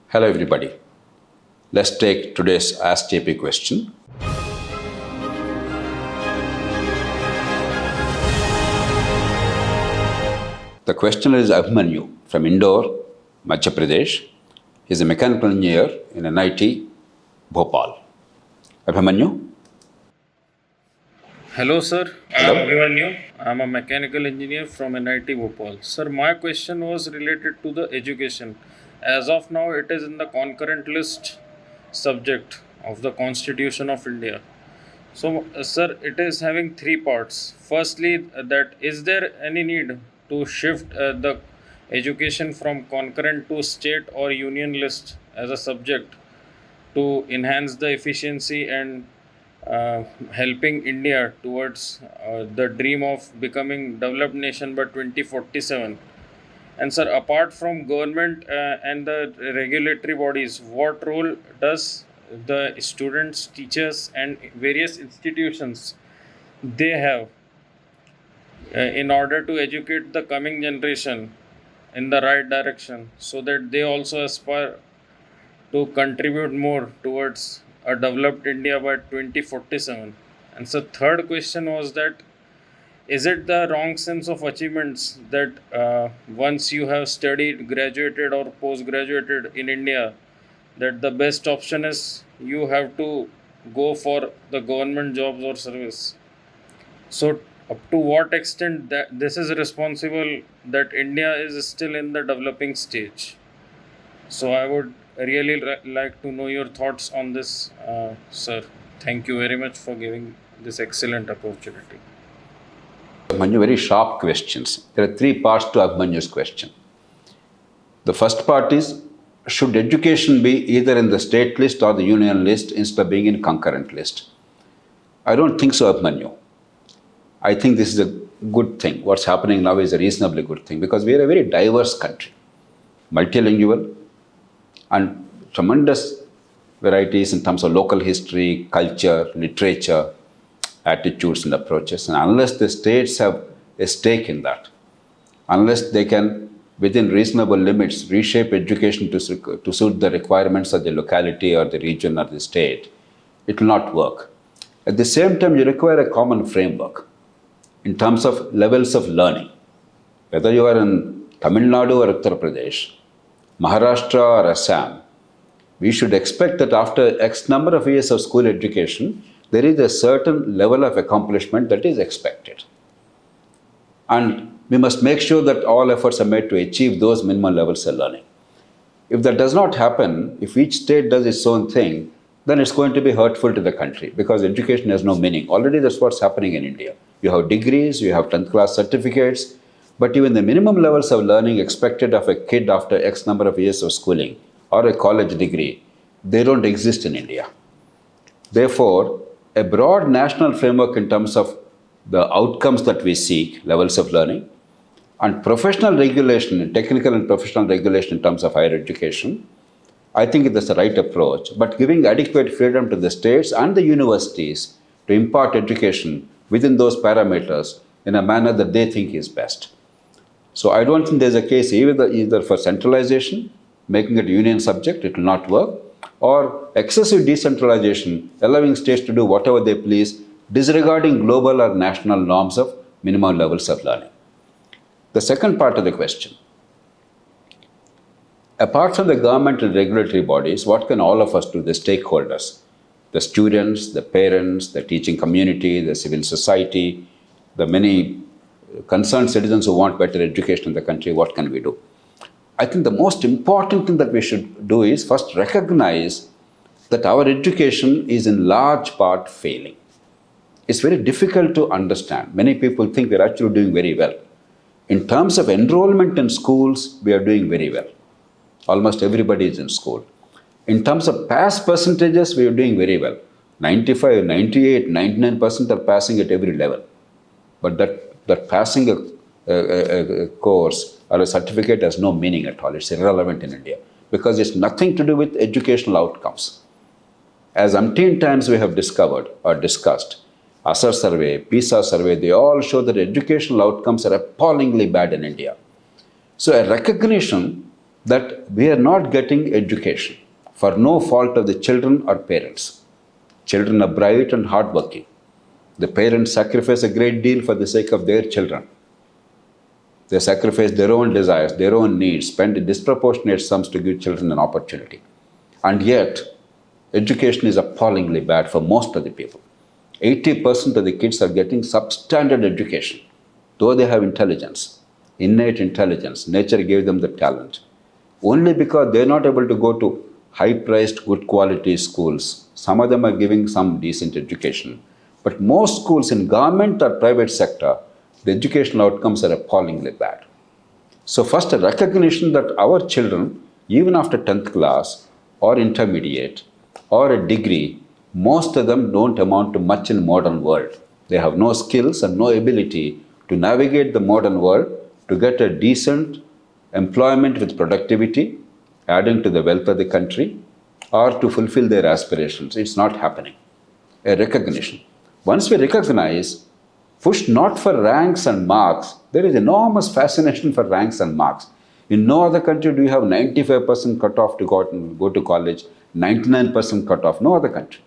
Hello everybody. Let's take today's Ask JP question. The questioner is Abhimanyu from Indore, Madhya Pradesh. He is a mechanical engineer in NIT Bhopal. Abhimanyu? Hello, sir. Hello. I'm Abhimanyu. I'm a mechanical engineer from NIT Bhopal. Sir, my question was related to the education. As of now, it is in the concurrent list subject of the Constitution of India. So, sir, it is having three parts. Firstly, that is there any need to shift the education from concurrent to state or union list as a subject to enhance the efficiency and helping India towards the dream of becoming developed nation by 2047. And sir, apart from government and the regulatory bodies, what role does the students, teachers, and various institutions they have in order to educate the coming generation in the right direction, so that they also aspire to contribute more towards a developed India by 2047. And so, third question was that is it the wrong sense of achievements that once you have studied, graduated, or post-graduated in India, that the best option is you have to go for the government jobs or service? So, up to what extent that this is responsible that India is still in the developing stage? So I would really like to know your thoughts on this, sir. Thank you very much for giving this excellent opportunity. Abhimanyu, very sharp questions. There are three parts to Abhimanyu's question. The first part is, should education be either in the state list or the union list instead of being in concurrent list? I don't think so, Abhimanyu. I think this is a good thing. What's happening now is a reasonably good thing because we are a very diverse country, multilingual, and tremendous varieties in terms of local history, culture, literature, attitudes and approaches. And unless the states have a stake in that, unless they can, within reasonable limits, reshape education to suit the requirements of the locality or the region or the state, it will not work. At the same time, you require a common framework in terms of levels of learning. Whether you are in Tamil Nadu or Uttar Pradesh, Maharashtra or Assam, we should expect that after X number of years of school education, there is a certain level of accomplishment that is expected. And we must make sure that all efforts are made to achieve those minimum levels of learning. If that does not happen, if each state does its own thing, then it's going to be hurtful to the country because education has no meaning. Already that's what's happening in India. You have degrees, you have 10th class certificates, but even the minimum levels of learning expected of a kid after X number of years of schooling or a college degree, they don't exist in India. Therefore, a broad national framework in terms of the outcomes that we seek, levels of learning, and professional regulation, technical and professional regulation in terms of higher education, I think that's the right approach. But giving adequate freedom to the states and the universities to impart education within those parameters in a manner that they think is best. So I don't think there's a case either for centralization, making it a union subject, it will not work, or excessive decentralization, allowing states to do whatever they please, disregarding global or national norms of minimum levels of learning. The second part of the question, apart from the government and regulatory bodies, what can all of us do, the stakeholders, the students, the parents, the teaching community, the civil society, the many concerned citizens who want better education in the country, what can we do? I think the most important thing that we should do is first recognize that our education is in large part failing. It's very difficult to understand. Many people think we're actually doing very well. In terms of enrollment in schools, we are doing very well. Almost everybody is in school. In terms of pass percentages, we are doing very well. 95, 98, 99% are passing at every level. But that passing a course or a certificate has no meaning at all. It's irrelevant in India because it's nothing to do with educational outcomes. As umpteen times we have discovered or discussed, ASER survey, PISA survey, they all show that educational outcomes are appallingly bad in India. So a recognition that we are not getting education for no fault of the children or parents. Children are bright and hardworking. The parents sacrifice a great deal for the sake of their children. They sacrifice their own desires, their own needs, spend disproportionate sums to give children an opportunity. And yet, education is appallingly bad for most of the people. 80% of the kids are getting substandard education, though they have intelligence, innate intelligence. Nature gave them the talent. Only because they're not able to go to high-priced, good quality schools. Some of them are giving some decent education. But most schools in government or private sector, the educational outcomes are appallingly bad. So first, a recognition that our children, even after 10th class or intermediate or a degree, most of them don't amount to much in modern world. They have no skills and no ability to navigate the modern world, to get a decent employment with productivity, adding to the wealth of the country, or to fulfill their aspirations. It's not happening. A recognition. Once we recognize, push not for ranks and marks. There is enormous fascination for ranks and marks. In no other country do you have 95% cutoff to go to college, 99% cutoff. No other country.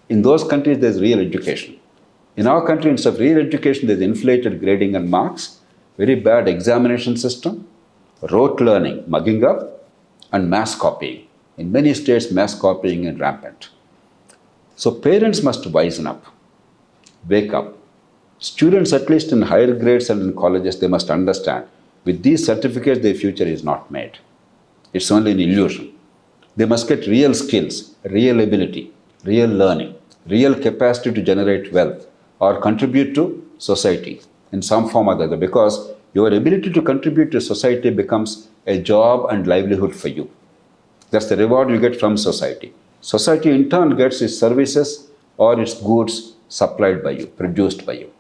In those countries, there's real education. In our country, instead of real education, there's inflated grading and marks, very bad examination system, rote learning, mugging up, and mass copying. In many states, mass copying is rampant. So parents must wisen up, wake up. Students, at least in higher grades and in colleges, they must understand, with these certificates, their future is not made. It's only an illusion. They must get real skills, real ability, real learning, real capacity to generate wealth or contribute to society in some form or the other, because your ability to contribute to society becomes a job and livelihood for you. That's the reward you get from society. Society in turn gets its services or its goods supplied by you, produced by you.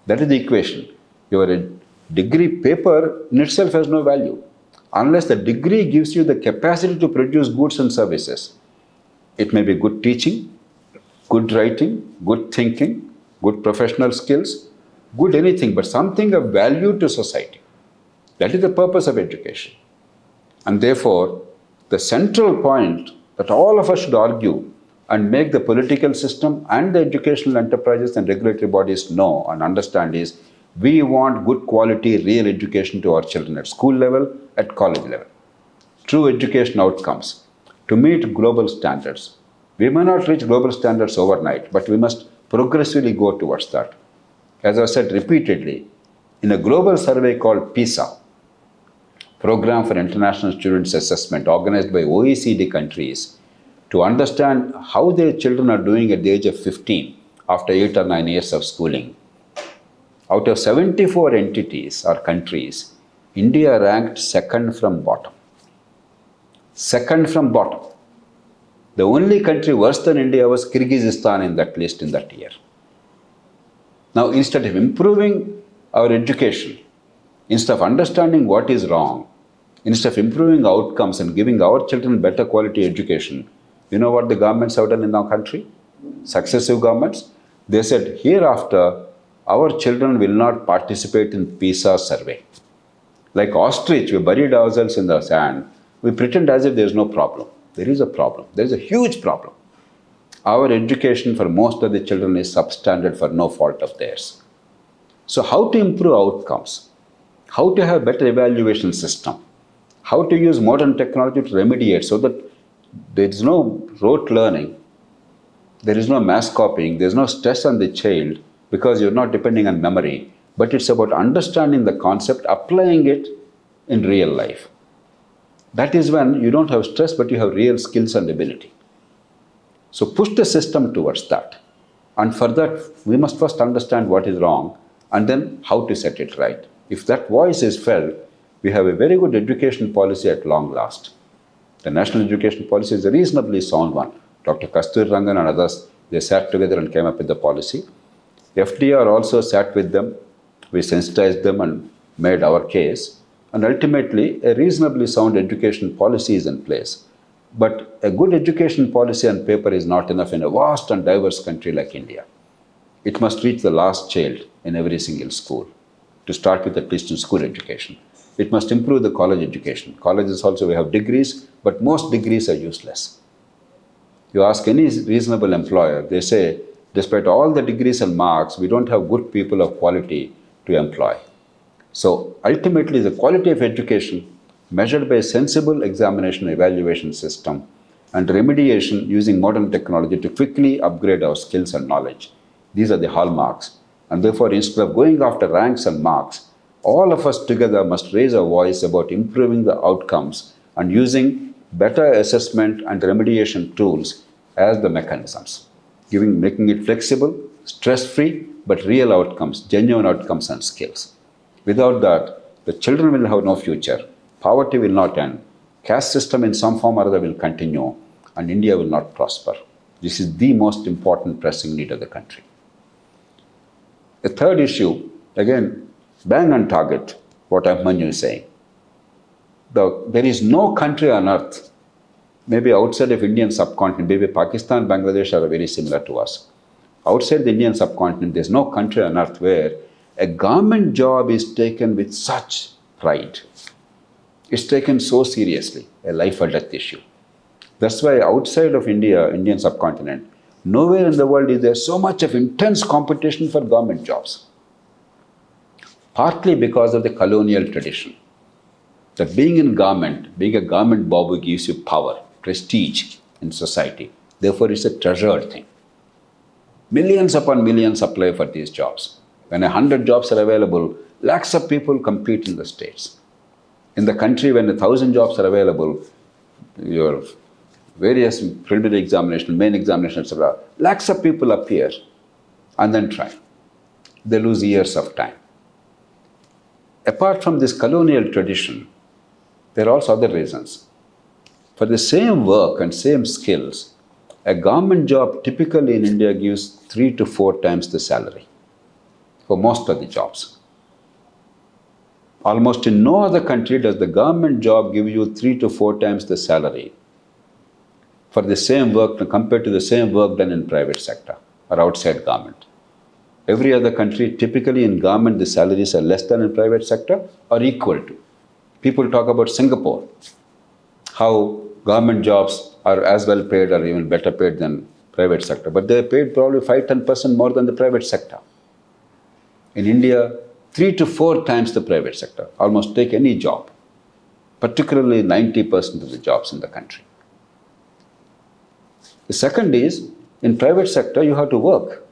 That is the equation. Your degree paper in itself has no value unless the degree gives you the capacity to produce goods and services. It may be good teaching, good writing, good thinking, good professional skills, good anything, but something of value to society. That is the purpose of education. And therefore, the central point that all of us should argue and make the political system and the educational enterprises and regulatory bodies know and understand is, we want good quality, real education to our children at school level, at college level. True education outcomes to meet global standards. We may not reach global standards overnight, but we must progressively go towards that. As I said repeatedly, in a global survey called PISA, Program for International Students Assessment, organized by OECD countries, to understand how their children are doing at the age of 15 after 8 or 9 years of schooling. Out of 74 entities or countries, India ranked second from bottom. Second from bottom. The only country worse than India was Kyrgyzstan in that list in that year. Now, instead of improving our education, instead of understanding what is wrong, instead of improving outcomes and giving our children better quality education, you know what the governments have done in our country? Successive governments. They said, hereafter, our children will not participate in PISA survey. Like ostrich, we buried ourselves in the sand. We pretend as if there is no problem. There is a problem. There is a huge problem. Our education for most of the children is substandard for no fault of theirs. So how to improve outcomes? How to have better evaluation system? How to use modern technology to remediate so that there is no rote learning, there is no mass copying, there is no stress on the child because you're not depending on memory, but it's about understanding the concept, applying it in real life. That is when you don't have stress, but you have real skills and ability. So push the system towards that. And for that, we must first understand what is wrong and then how to set it right. If that voice is felt, we have a very good education policy at long last. The national education policy is a reasonably sound one. Dr. Kasturi Rangan and others, they sat together and came up with the policy. FDR also sat with them. We sensitized them and made our case. And ultimately, a reasonably sound education policy is in place. But a good education policy on paper is not enough in a vast and diverse country like India. It must reach the last child in every single school, to start with at least in school education. It must improve the college education. Colleges also, we have degrees, but most degrees are useless. You ask any reasonable employer, they say, despite all the degrees and marks, we don't have good people of quality to employ. So ultimately, the quality of education measured by a sensible examination evaluation system and remediation using modern technology to quickly upgrade our skills and knowledge. These are the hallmarks. And therefore, instead of going after ranks and marks, all of us together must raise our voice about improving the outcomes and using better assessment and remediation tools as the mechanisms, making it flexible, stress-free, but real outcomes, genuine outcomes and skills. Without that, the children will have no future, poverty will not end, caste system in some form or other will continue, and India will not prosper. This is the most important pressing need of the country. The third issue, again, bang on target, what Abhimanyu is saying. There is no country on earth, maybe outside of Indian subcontinent, maybe Pakistan, Bangladesh are very similar to us. Outside the Indian subcontinent, there is no country on earth where a government job is taken with such pride. It's taken so seriously, a life or death issue. That's why outside of India, Indian subcontinent, nowhere in the world is there so much of intense competition for government jobs. Partly because of the colonial tradition. That being in government, being a government babu gives you power, prestige in society. Therefore, it's a treasured thing. Millions upon millions apply for these jobs. When 100 jobs are available, lakhs of people compete in the states. In the country, when 1,000 jobs are available, your various preliminary examination, main examination, etc., lakhs of people appear and then try. They lose years of time. Apart from this colonial tradition, there are also other reasons. For the same work and same skills, a government job typically in India gives 3 to 4 times the salary for most of the jobs. Almost in no other country does the government job give you 3 to 4 times the salary for the same work compared to the same work done in private sector or outside government. Every other country, typically in government, the salaries are less than in private sector or equal to. People talk about Singapore, how government jobs are as well paid or even better paid than private sector, but they are paid probably 5-10% more than the private sector. In India, 3 to 4 times the private sector. Almost take any job, particularly 90% of the jobs in the country. The second is, in private sector, you have to work.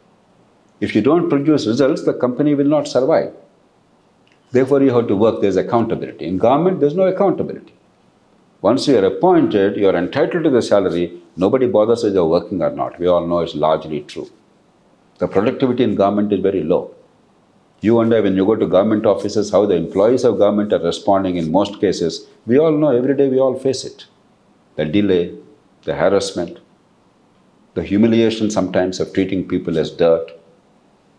If you don't produce results, the company will not survive. Therefore, you have to work. There's accountability. In government, there's no accountability. Once you are appointed, you are entitled to the salary. Nobody bothers whether you're working or not. We all know it's largely true. The productivity in government is very low. You wonder when you go to government offices how the employees of government are responding in most cases. We all know every day we all face it. The delay, the harassment, the humiliation sometimes of treating people as dirt,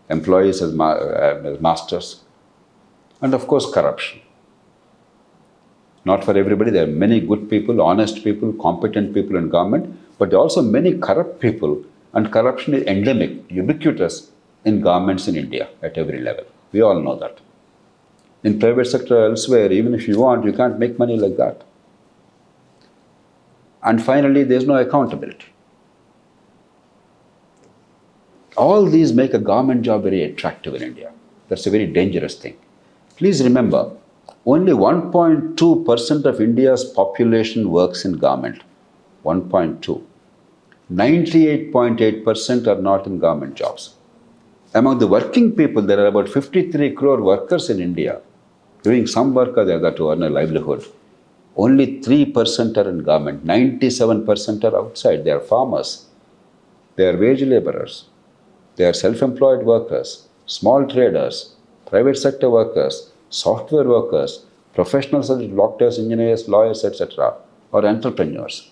employees as masters, and of course corruption. Not for everybody, there are many good people, honest people, competent people in government, but there are also many corrupt people, and corruption is endemic, ubiquitous in governments in India at every level. We all know that. In private sector elsewhere, even if you want, you can't make money like that. And finally, there's no accountability. All these make a government job very attractive in India. That's a very dangerous thing. Please remember, only 1.2% of India's population works in government. 1.2. 98.8% are not in government jobs. Among the working people, there are about 53 crore workers in India doing some work or the other to earn a livelihood. Only 3% are in government. 97% are outside. They are farmers. They are wage laborers. They are self-employed workers, small traders, private sector workers, software workers, professionals such as doctors, engineers, lawyers, etc., or entrepreneurs.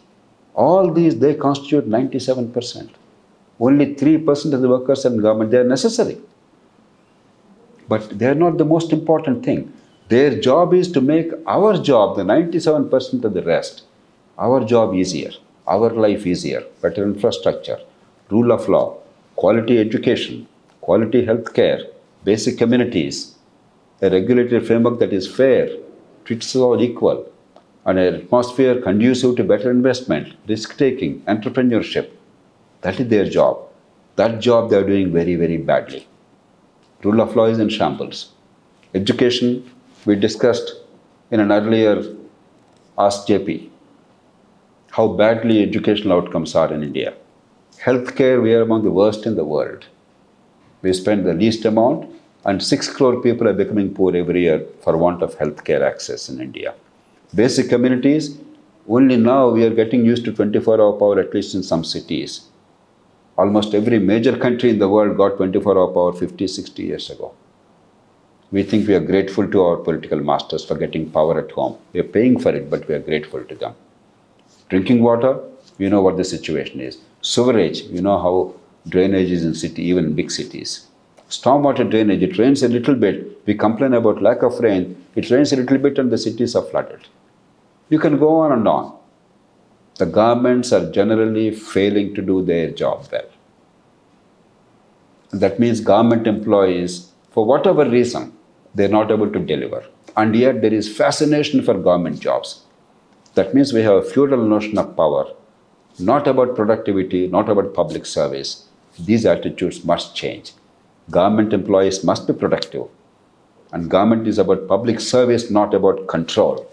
All these, they constitute 97%. Only 3% of the workers in government, they are necessary. But they are not the most important thing. Their job is to make our job, the 97% of the rest, our job easier, our life easier, better infrastructure, rule of law, quality education, quality health care, basic communities, a regulatory framework that is fair to treats us all equal, and an atmosphere conducive to better investment, risk-taking, entrepreneurship. That is their job. That job they are doing very, very badly. Rule of law is in shambles. Education, we discussed in an earlier Ask JP, how badly educational outcomes are in India. Healthcare, we are among the worst in the world. We spend the least amount, and 6 crore people are becoming poor every year for want of healthcare access in India. Basic communities, only now we are getting used to 24-hour power, at least in some cities. Almost every major country in the world got 24-hour power 50, 60 years ago. We think we are grateful to our political masters for getting power at home. We are paying for it, but we are grateful to them. Drinking water, you know what the situation is. Sewerage, you know how drainage is in city, even in big cities. Stormwater drainage, it rains a little bit. We complain about lack of rain. It rains a little bit and the cities are flooded. You can go on and on. The governments are generally failing to do their job well. That means government employees, for whatever reason, they're not able to deliver. And yet there is fascination for government jobs. That means we have a feudal notion of power, not about productivity, not about public service. These attitudes must change. Government employees must be productive. And government is about public service, not about control,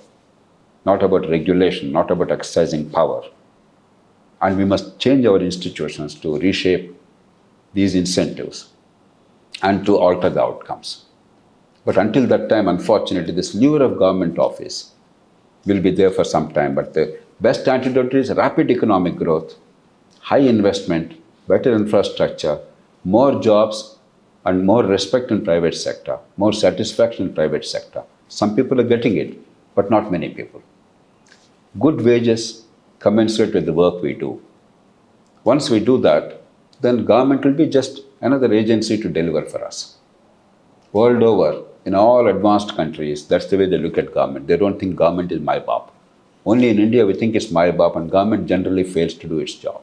not about regulation, not about exercising power. And we must change our institutions to reshape these incentives and to alter the outcomes. But until that time, unfortunately, this lure of government office will be there for some time. But the best antidote is rapid economic growth, high investment, better infrastructure, more jobs, and more respect in private sector, more satisfaction in private sector. Some people are getting it, but not many people. Good wages commensurate with the work we do. Once we do that, then government will be just another agency to deliver for us. World over, in all advanced countries, that's the way they look at government. They don't think government is my bop. Only in India we think it's my bop, and government generally fails to do its job.